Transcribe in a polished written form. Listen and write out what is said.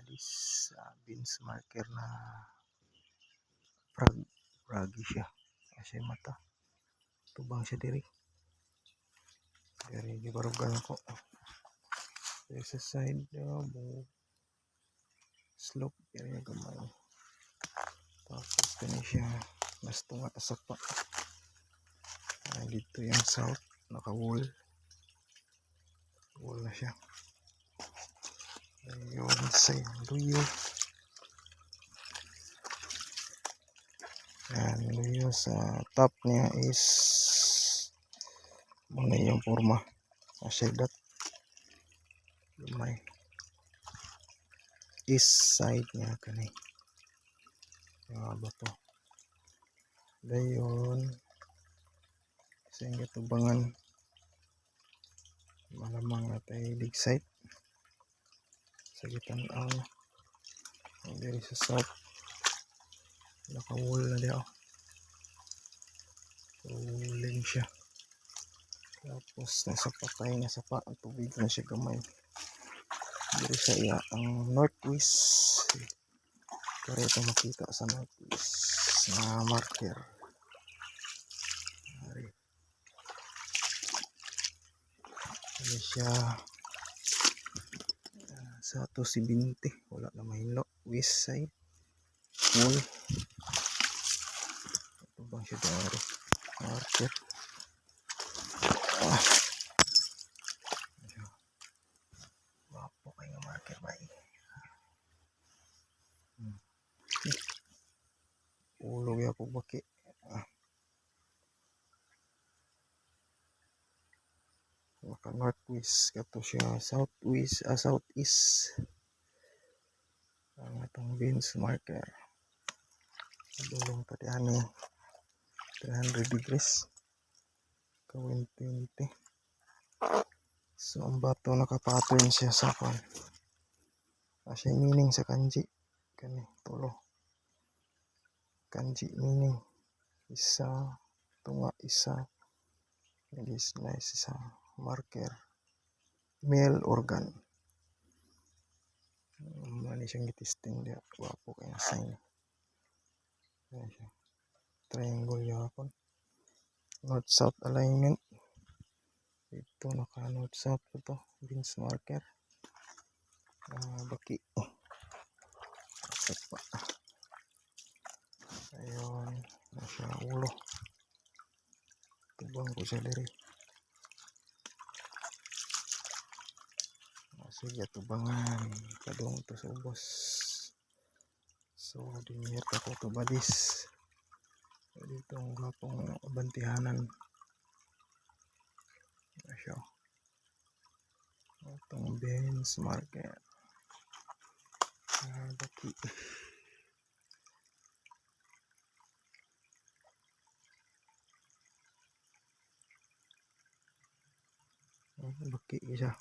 this beans marker na fragi siya kasi mata tubang siya diri gibarugan ko diri sa side slope diri gamay tapos kani siya mas tunga sa pa dito yung south naka wall na siya ayun sa luyo yan luyo sa top niya is muna yung forma shaded may east side niya kani bato dayon sa yung tubangan malamang na tayo dig site sa gitang diri sa south naka-wall na diya rolling siya tapos nasa patay na sa pa ang tubig na siya gamay diri sa iya ang northwest kaya ito makita sa northwest na marker ini siya sa 270 wala na mahilo west side wall ito bang siya dari marker wapo kayo nga marker ba ulo ya po baki maka northwest kato siya southwest southeast ang atong beans marker dulong pa diani 300 degrees ka 120 so ang bato naka-pattern siya sa pan kasi meaning sa kanji kani tulo kanji meaning isa tunga isa is nice isa marker male organ mali siyang gitisting dia wapo kaya sign triangle yapon north south alignment ito naka north south ito beans marker baki sapa ayun nasa ulo tubang ko siya diri sige tubangan kadong to sa ubos so dinir ako to badis dito ang gapong bantihanan asyo itong beans market baki baki siya